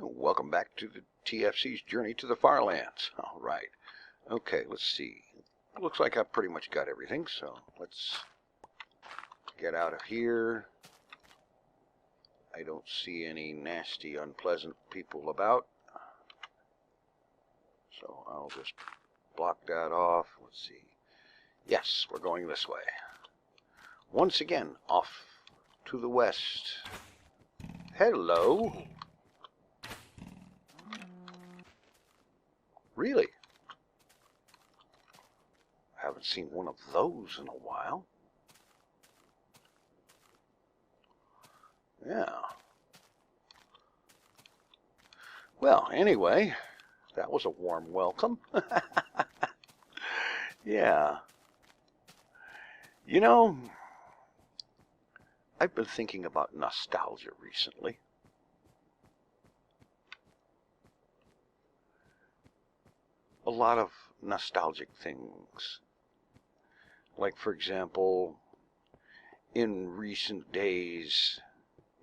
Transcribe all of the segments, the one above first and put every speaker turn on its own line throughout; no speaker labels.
Welcome back to the TFC's Journey to the Farlands. All right. Okay, let's see. Looks like I've pretty much got everything, so let's get out of here. I don't see any nasty, unpleasant people about, so I'll just block that off. Let's see. Yes, we're going this way. Once again, off to the west. Hello. Really? Haven't seen one of those in a while. Yeah. Well, anyway, that was a warm welcome. Yeah. You know, I've been thinking about nostalgia recently. A lot of nostalgic things. Like, for example, in recent days,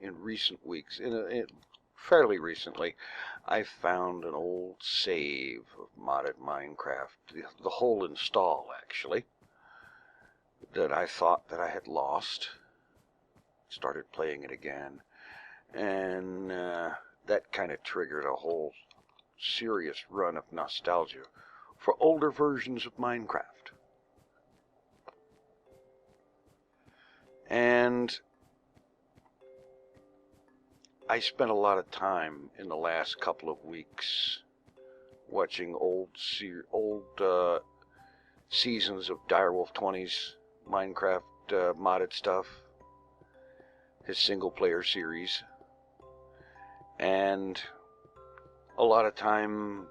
in recent weeks, fairly recently, I found an old save of modded Minecraft, the whole install actually, that I thought that I had lost. Started playing it again, and that kind of triggered a whole serious run of nostalgia for older versions of Minecraft. And I spent a lot of time in the last couple of weeks watching old seasons of Direwolf 20's Minecraft modded stuff, his single player series, and a lot of time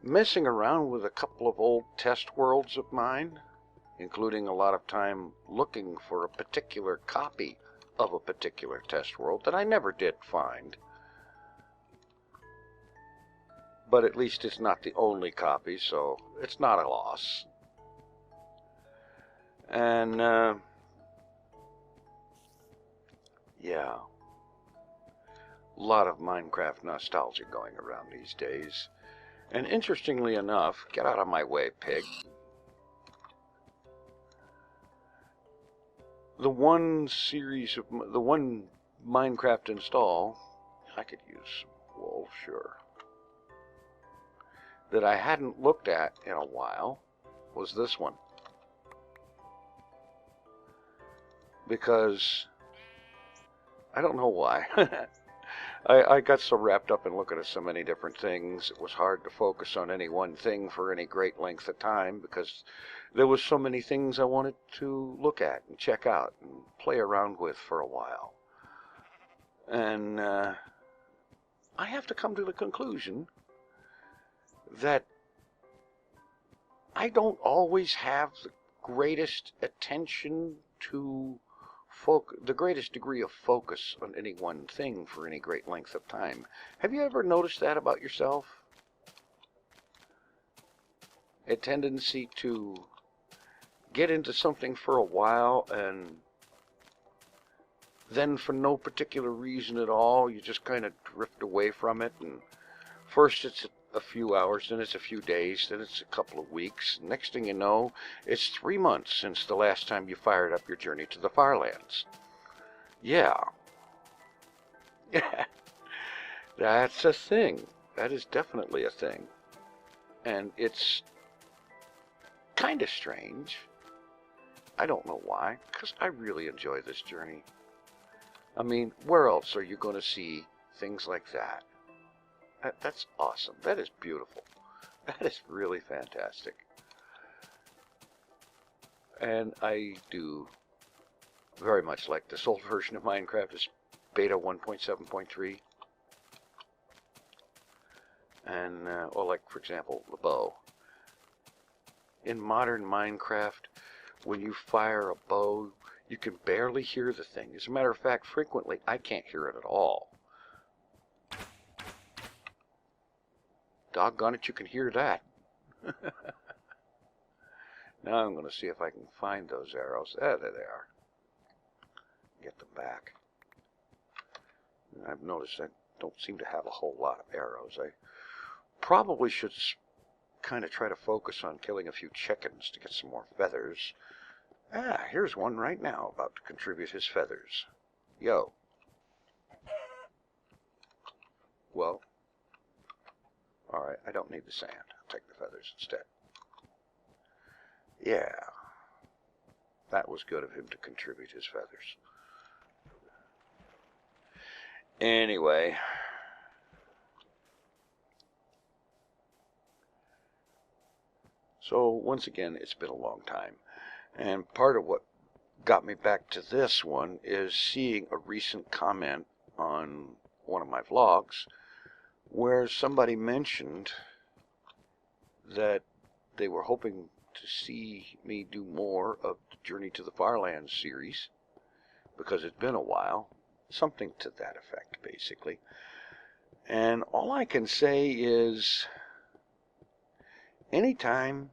messing around with a couple of old test worlds of mine, including a lot of time looking for a particular copy of a particular test world that I never did find. But at least it's not the only copy, so it's not a loss. And, yeah, a lot of Minecraft nostalgia going around these days. And interestingly enough, get out of my way, pig. The one Minecraft install, I could use some wool, sure, that I hadn't looked at in a while was this one. Because, I don't know why, I got so wrapped up in looking at so many different things, it was hard to focus on any one thing for any great length of time, because there was so many things I wanted to look at and check out and play around with for a while. And I have to come to the conclusion that I don't always have the greatest attention to the greatest degree of focus on any one thing for any great length of time. Have you ever noticed that about yourself? A tendency to get into something for a while and then for no particular reason at all, you just kind of drift away from it, and first it's a few hours, then it's a few days, then it's a couple of weeks. Next thing you know, it's 3 months since the last time you fired up your Journey to the Farlands. Yeah. That's a thing. That is definitely a thing. And it's kind of strange. I don't know why, because I really enjoy this journey. I mean, where else are you going to see things like that? That's awesome. That is beautiful. That is really fantastic. And I do very much like this old version of Minecraft. It's beta 1.7.3. And, or like, for example, the bow. In modern Minecraft, when you fire a bow, you can barely hear the thing. As a matter of fact, frequently, I can't hear it at all. Doggone it, you can hear that. Now I'm going to see if I can find those arrows. There they are. Get them back. I've noticed that don't seem to have a whole lot of arrows. I probably should kind of try to focus on killing a few chickens to get some more feathers. Ah, here's one right now about to contribute his feathers. Yo. Well, alright, I don't need the sand. I'll take the feathers instead. Yeah. That was good of him to contribute his feathers. Anyway. So, once again, it's been a long time. And part of what got me back to this one is seeing a recent comment on one of my vlogs where somebody mentioned that they were hoping to see me do more of the Journey to the Farlands series because it's been a while. Something to that effect, basically. And all I can say is, anytime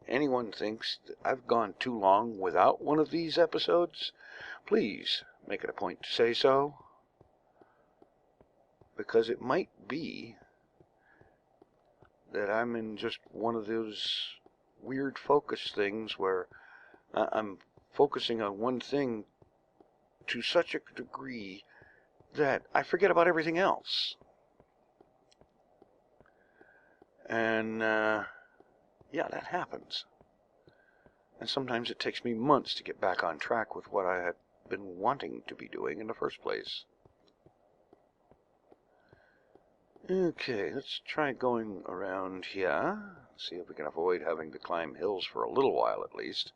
anyone thinks that I've gone too long without one of these episodes, please make it a point to say so. Because it might be that I'm in just one of those weird focus things where I'm focusing on one thing to such a degree that I forget about everything else. And, yeah, that happens. And sometimes it takes me months to get back on track with what I had been wanting to be doing in the first place. Okay, let's try going around here. See if we can avoid having to climb hills for a little while at least.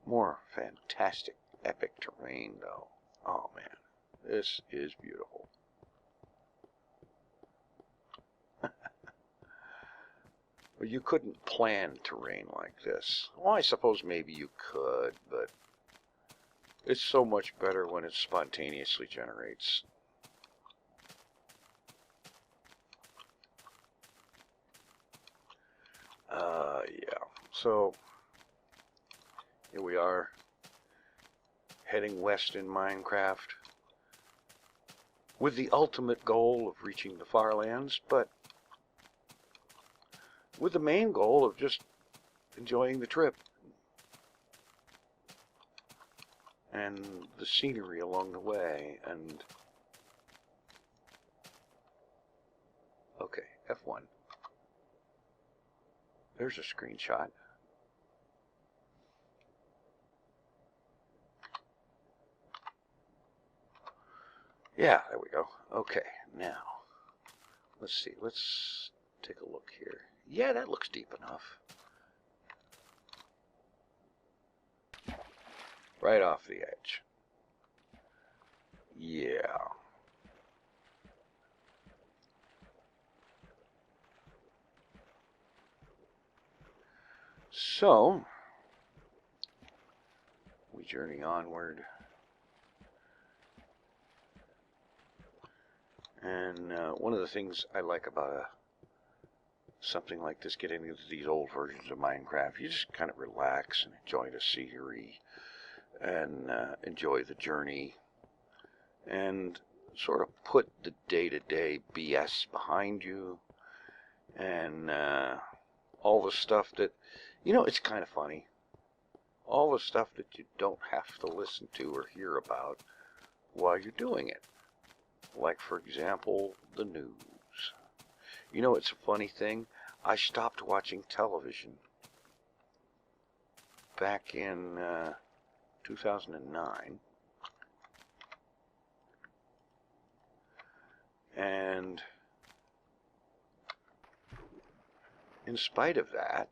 More fantastic, epic terrain, though. Oh, man. This is beautiful. Well, you couldn't plan terrain like this. Well, I suppose maybe you could, but it's so much better when it spontaneously generates. Yeah. So, here we are, heading west in Minecraft, with the ultimate goal of reaching the Farlands, but with the main goal of just enjoying the trip and the scenery along the way. And okay, F1. There's a screenshot. Yeah, there we go. Okay, now let's see. Let's take a look here. Yeah, that looks deep enough. Right off the edge. Yeah. So, we journey onward. And one of the things I like about something like this, getting into these old versions of Minecraft, you just kind of relax and enjoy the scenery and enjoy the journey and sort of put the day-to-day BS behind you and all the stuff that, you know, it's kind of funny. All the stuff that you don't have to listen to or hear about while you're doing it. Like, for example, the news. You know, it's a funny thing. I stopped watching television back in 2009. And in spite of that,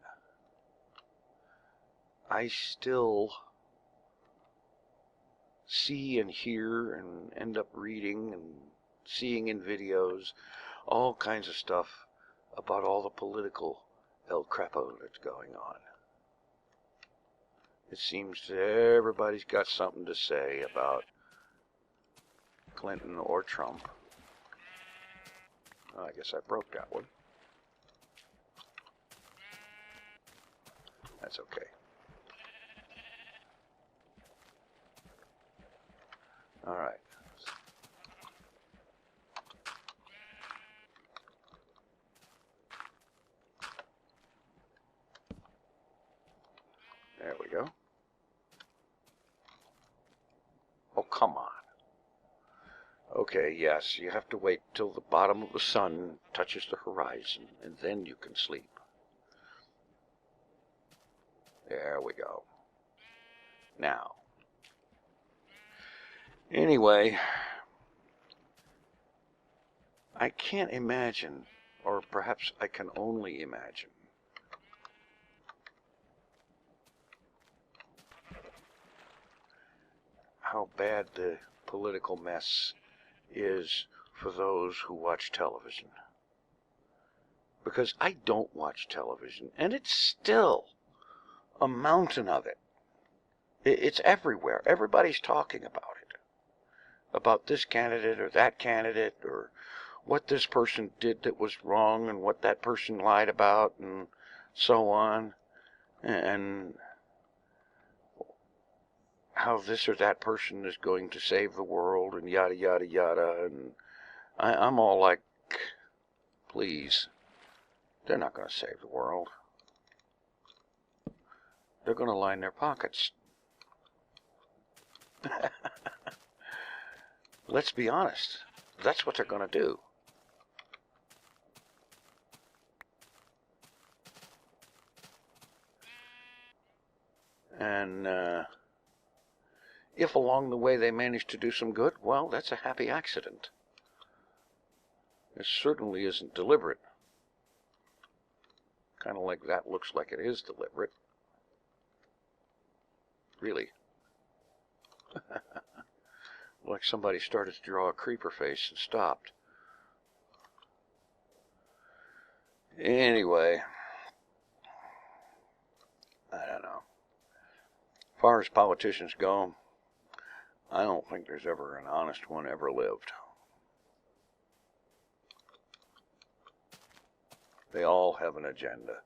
I still see and hear and end up reading and seeing in videos all kinds of stuff about all the political El Crepo that's going on. It seems that everybody's got something to say about Clinton or Trump. Oh, I guess I broke that one. That's okay. All right. we go. Oh, come on. Okay, yes, you have to wait till the bottom of the sun touches the horizon, and then you can sleep. There we go. Now, anyway, I can't imagine, or perhaps I can only imagine, how bad the political mess is for those who watch television. Because I don't watch television, and it's still a mountain of it. It's everywhere. Everybody's talking about it. About this candidate or that candidate, or what this person did that was wrong and what that person lied about and so on. And how this or that person is going to save the world and yada, yada, yada. And I'm all like, please, they're not going to save the world. They're going to line their pockets. Let's be honest. That's what they're going to do. And if along the way they manage to do some good, well, that's a happy accident. It certainly isn't deliberate. Kind of like that looks like it is deliberate. Really. Like somebody started to draw a creeper face and stopped. Anyway, I don't know. As far as politicians go, I don't think there's ever an honest one ever lived. They all have an agenda.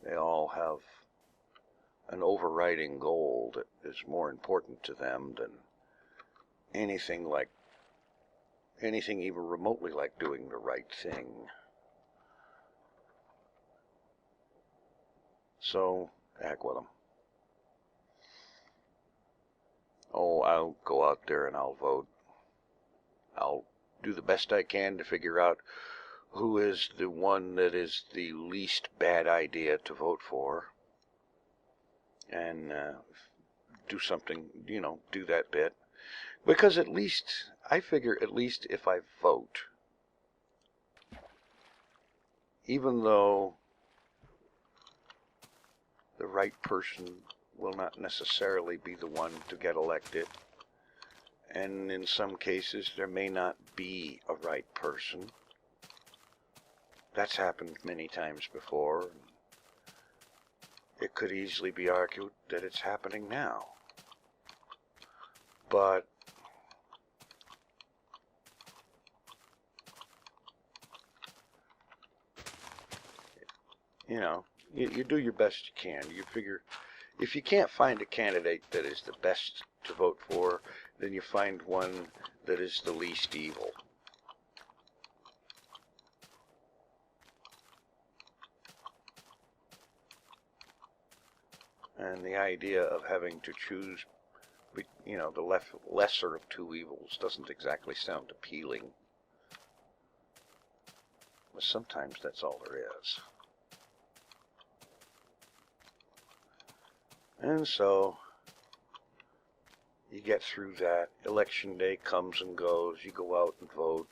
They all have an overriding goal that is more important to them than anything even remotely like doing the right thing. So, heck with them. Oh, I'll go out there and I'll vote. I'll do the best I can to figure out who is the one that is the least bad idea to vote for. And do something, do that bit. Because I figure at least if I vote, even though the right person will not necessarily be the one to get elected, and in some cases there may not be a right person. That's happened many times before. It could easily be argued that it's happening now. But you do your best you can. You figure if you can't find a candidate that is the best to vote for, then you find one that is the least evil. And the idea of having to choose, the lesser of two evils doesn't exactly sound appealing. But sometimes that's all there is. And so, you get through that. Election day comes and goes. You go out and vote.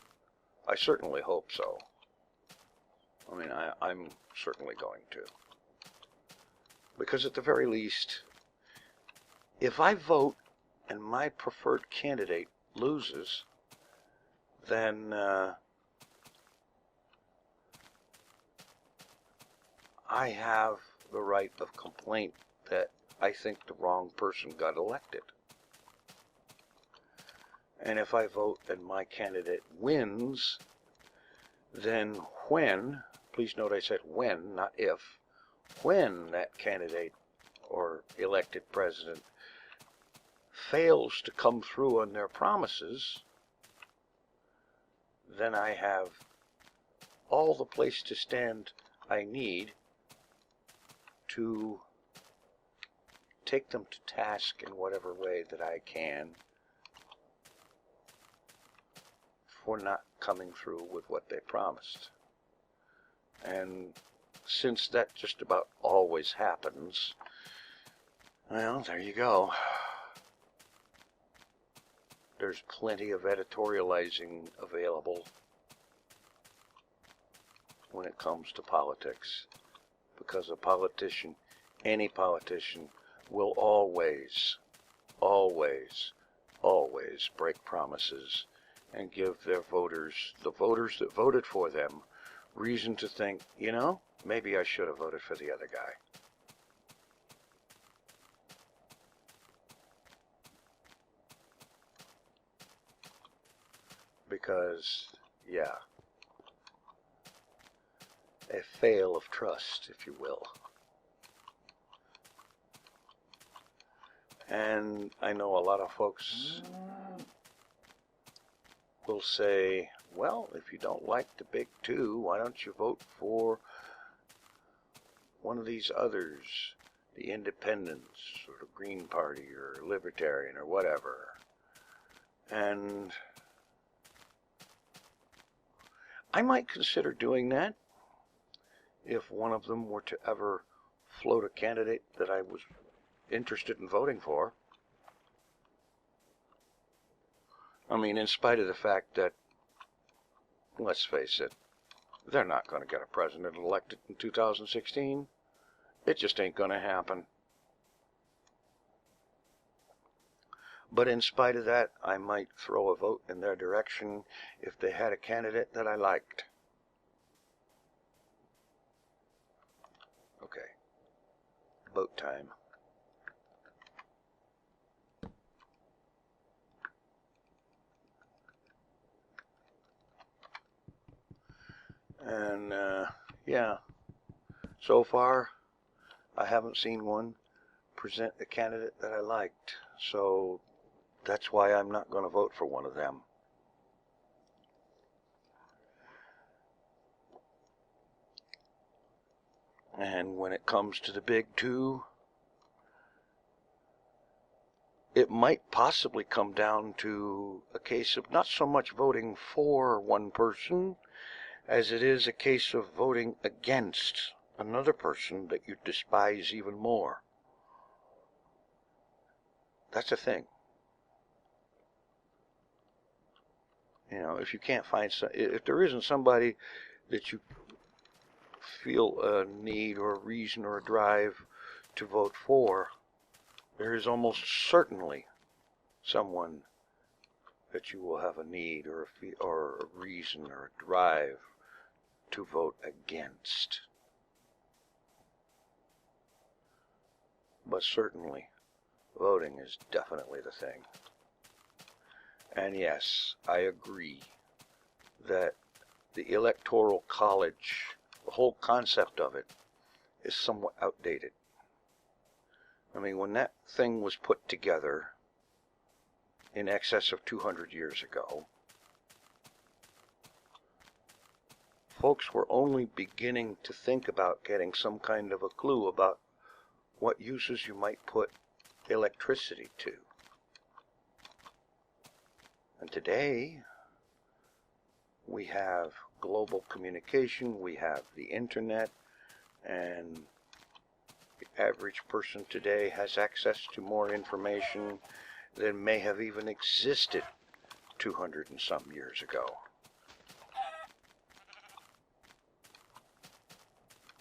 I certainly hope so. I mean, I'm certainly going to. Because at the very least, if I vote and my preferred candidate loses, then I have the right of complaint that I think the wrong person got elected. And if I vote and my candidate wins, then please note I said when, not if, when that candidate or elected president fails to come through on their promises, then I have all the place to stand I need to take them to task in whatever way that I can for not coming through with what they promised. And since that just about always happens, well, there you go. There's plenty of editorializing available when it comes to politics, because a politician, any politician, will always break promises and give their voters, the voters that voted for them, reason to think, you know, maybe I should have voted for the other guy. Because, yeah, a fail of trust, if you will. And I know a lot of folks will say, well, if you don't like the big two, why don't you vote for one of these others, the Independents, or the Green Party, or Libertarian, or whatever. And I might consider doing that if one of them were to ever float a candidate that I was interested in voting for. I mean, in spite of the fact that, let's face it, they're not going to get a president elected in 2016. It just ain't going to happen. But in spite of that, I might throw a vote in their direction if they had a candidate that I liked. Okay. Vote time. And, yeah, so far, I haven't seen one present a candidate that I liked. So that's why I'm not going to vote for one of them. And when it comes to the big two, it might possibly come down to a case of not so much voting for one person as it is a case of voting against another person that you despise even more. That's a thing. You know, if you can't find if there isn't somebody that you feel a need or a reason or a drive to vote for, there is almost certainly someone that you will have a need or a reason or a drive to vote against. But certainly, voting is definitely the thing. And yes, I agree that the Electoral College, the whole concept of it, is somewhat outdated. I mean, when that thing was put together in excess of 200 years ago, folks were only beginning to think about getting some kind of a clue about what uses you might put electricity to. And today, we have global communication, we have the internet, and the average person today has access to more information than may have even existed 200 and some years ago.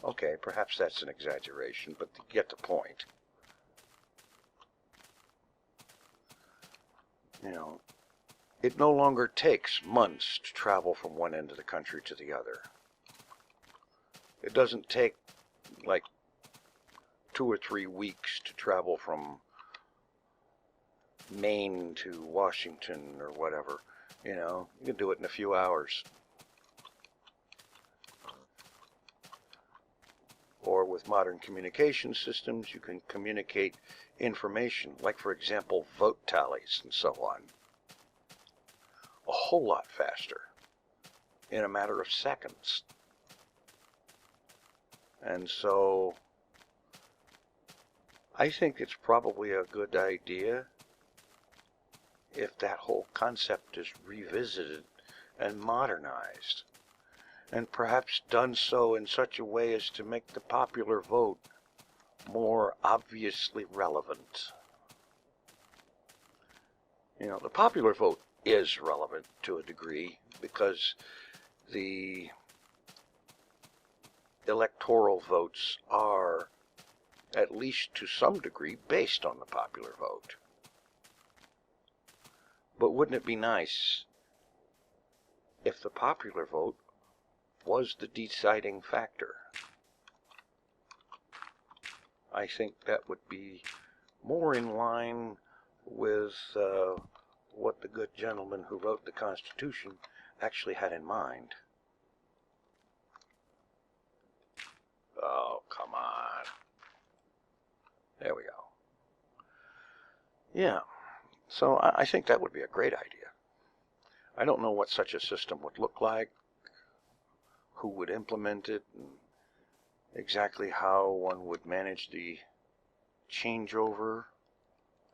Okay, perhaps that's an exaggeration, but you get the point. You know, it no longer takes months to travel from one end of the country to the other. It doesn't take like 2 or 3 weeks to travel from Maine to Washington or whatever. You know, you can do it in a few hours. Or with modern communication systems, you can communicate information, like, for example, vote tallies and so on, a whole lot faster, in a matter of seconds. And so, I think it's probably a good idea if that whole concept is revisited and modernized, and perhaps done so in such a way as to make the popular vote more obviously relevant. The popular vote is relevant to a degree because the electoral votes are, at least to some degree, based on the popular vote. But wouldn't it be nice if the popular vote was the deciding factor? I think that would be more in line with what the good gentleman who wrote the Constitution actually had in mind. Oh, come on. There we go. Yeah, so I think that would be a great idea. I don't know what such a system would look like, who would implement it, and exactly how one would manage the changeover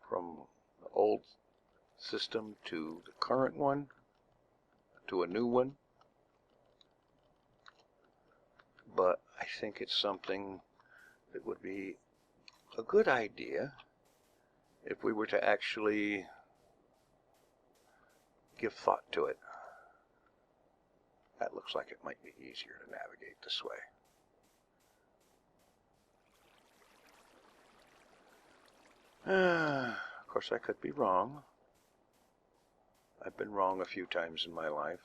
from the old system to the current one, to a new one. But I think it's something that would be a good idea if we were to actually give thought to it. That looks like it might be easier to navigate this way. Of course, I could be wrong. I've been wrong a few times in my life.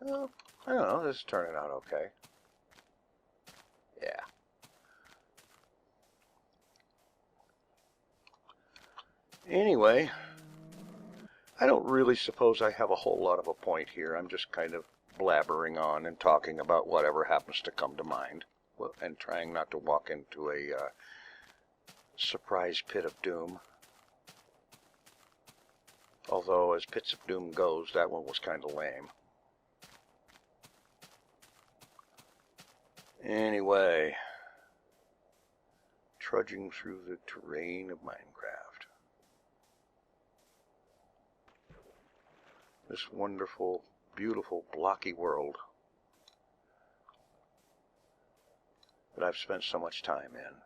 Well, I don't know, this is turning out okay. Yeah. Anyway, I don't really suppose I have a whole lot of a point here. I'm just kind of blabbering on and talking about whatever happens to come to mind, and trying not to walk into a surprise pit of doom. Although, as pits of doom goes, that one was kind of lame. Anyway, trudging through the terrain of Minecraft. This wonderful, beautiful, blocky world that I've spent so much time in.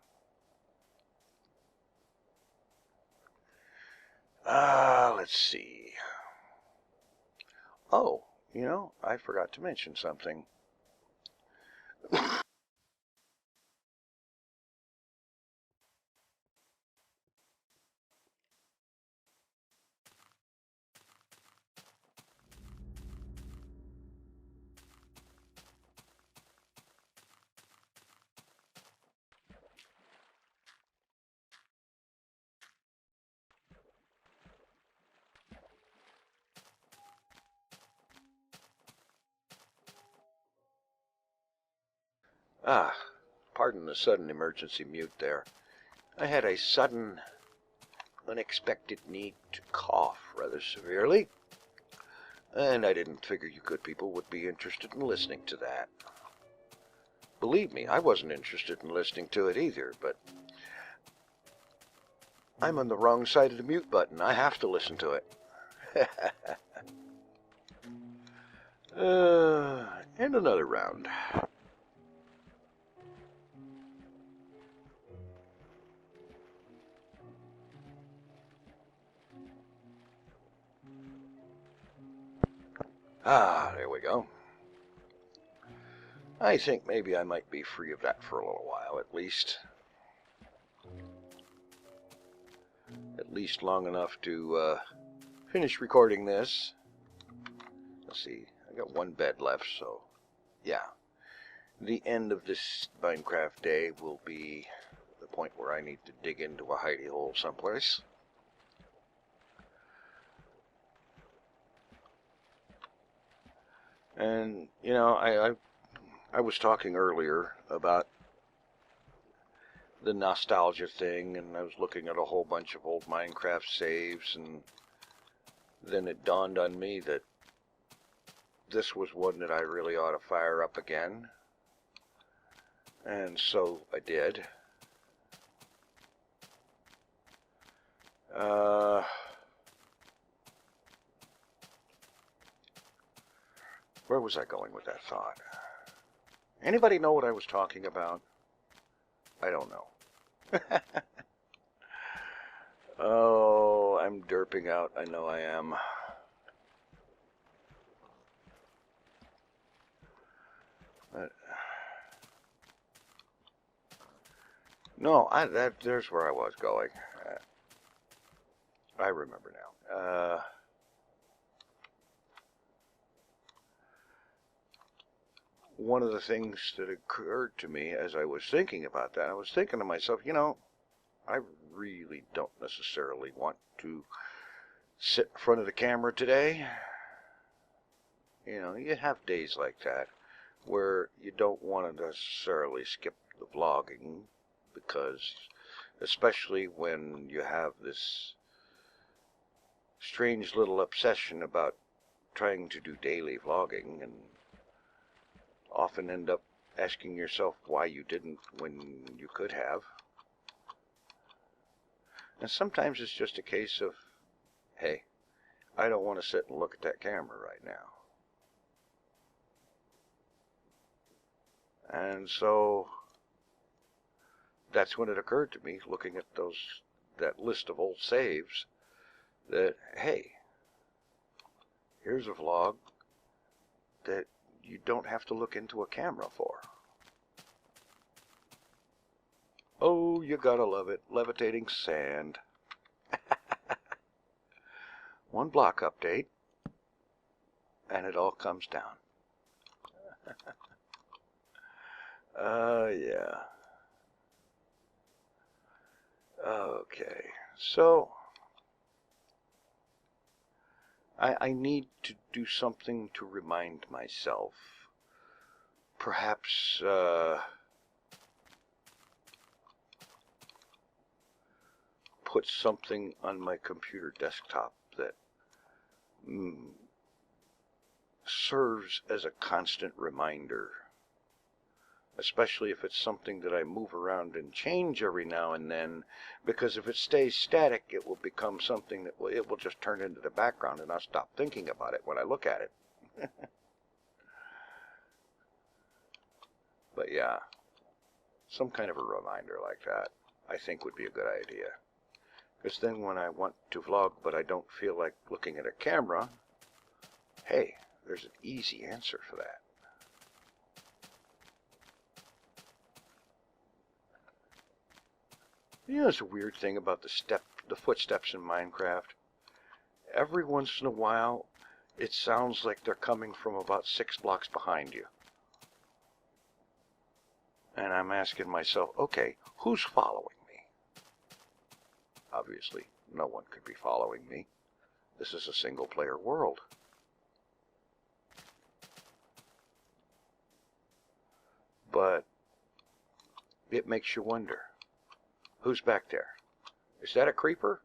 Let's see. Oh, I forgot to mention something. Pardon the sudden emergency mute there. I had a sudden, unexpected need to cough rather severely, and I didn't figure you good people would be interested in listening to that. Believe me, I wasn't interested in listening to it either, but I'm on the wrong side of the mute button. I have to listen to it. And another round. There we go. I think maybe I might be free of that for a little while, at least. At least long enough to finish recording this. Let's see, I got one bed left, so yeah. The end of this Minecraft day will be the point where I need to dig into a hidey hole someplace. And, I was talking earlier about the nostalgia thing, and I was looking at a whole bunch of old Minecraft saves, and then it dawned on me that this was one that I really ought to fire up again. And so I did. Where was I going with that thought? Anybody know what I was talking about? I don't know. Oh, I'm derping out. I know I am. But, no, there's where I was going. I remember now. One of the things that occurred to me as I was thinking about that, I was thinking to myself, I really don't necessarily want to sit in front of the camera today. You have days like that where you don't want to necessarily skip the vlogging, because especially when you have this strange little obsession about trying to do daily vlogging, and often end up asking yourself why you didn't when you could have. And sometimes it's just a case of, hey, I don't want to sit and look at that camera right now. And so that's when it occurred to me, looking at that list of old saves, that, hey, here's a vlog that you don't have to look into a camera for. Oh, you gotta love it. Levitating sand. One block update, and it all comes down. Yeah. Okay, so I need to do something to remind myself. Perhaps, put something on my computer desktop that serves as a constant reminder, especially if it's something that I move around and change every now and then, because if it stays static, it will become something that it will just turn into the background, and I'll stop thinking about it when I look at it. But yeah, some kind of a reminder like that, I think, would be a good idea. Because then when I want to vlog but I don't feel like looking at a camera, hey, there's an easy answer for that. There's a weird thing about the footsteps in Minecraft. Every once in a while, it sounds like they're coming from about 6 blocks behind you. And I'm asking myself, okay, who's following me? Obviously, no one could be following me. This is a single-player world. But it makes you wonder, who's back there? Is that a creeper?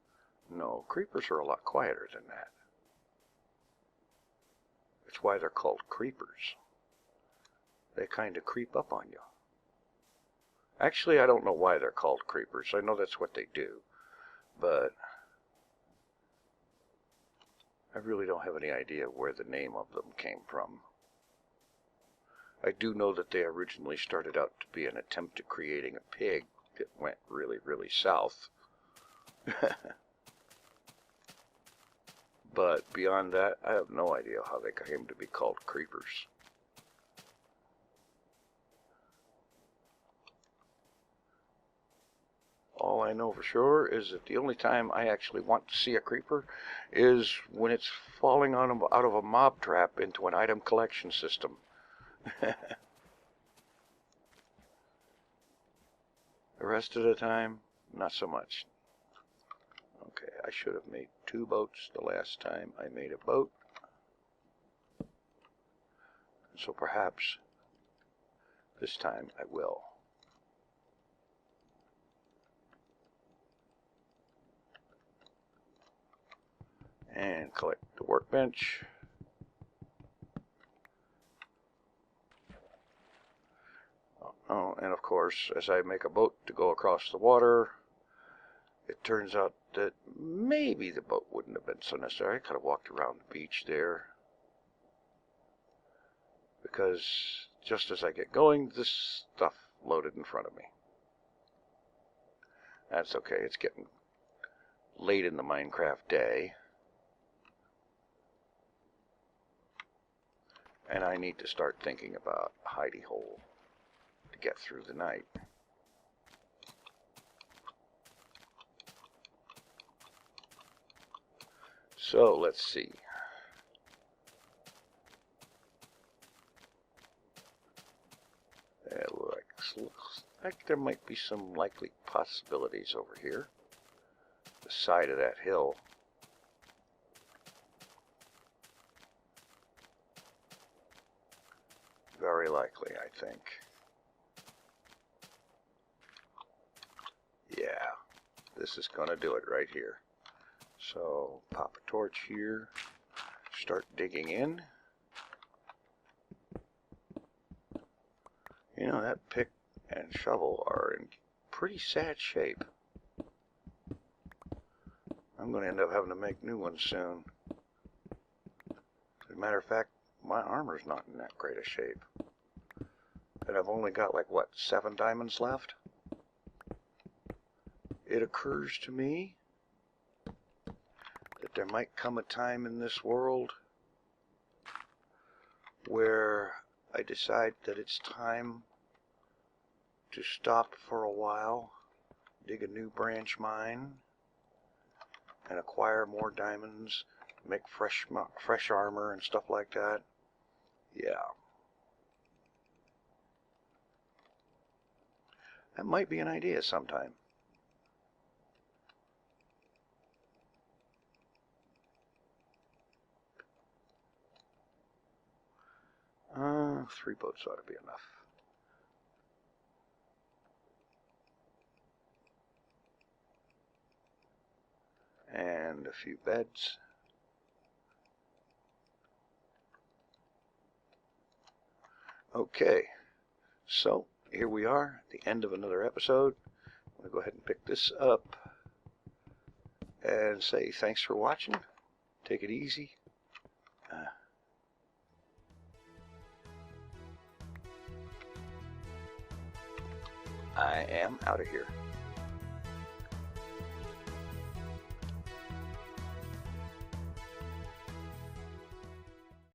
No, creepers are a lot quieter than that. That's why they're called creepers. They kind of creep up on you. Actually, I don't know why they're called creepers. I know that's what they do. But I really don't have any idea where the name of them came from. I do know that they originally started out to be an attempt at creating a pig that went really, really south. But beyond that, I have no idea how they came to be called creepers. All I know for sure is that the only time I actually want to see a creeper is when it's falling out of a mob trap into an item collection system. The rest of the time, not so much. Okay, I should have made 2 boats the last time I made a boat. So perhaps this time I will. And collect the workbench. Oh, and of course, as I make a boat to go across the water, it turns out that maybe the boat wouldn't have been so necessary. I could have walked around the beach there. Because just as I get going, this stuff loaded in front of me. That's okay, it's getting late in the Minecraft day. And I need to start thinking about a hidey hole to get through the night. So let's see. It looks like there might be some likely possibilities over here. The side of that hill. Very likely, I think. Yeah, this is going to do it right here. So, pop a torch here, start digging in. You know, that pick and shovel are in pretty sad shape. I'm going to end up having to make new ones soon. As a matter of fact, my armor's not in that great a shape. And I've only got like, what, 7 diamonds left? It occurs to me that there might come a time in this world where I decide that it's time to stop for a while, dig a new branch mine, and acquire more diamonds, make fresh armor and stuff like that. Yeah. That might be an idea sometime. Three boats ought to be enough. And a few beds. Okay, so here we are at the end of another episode. I'm going to go ahead and pick this up and say thanks for watching. Take it easy. I am out of here.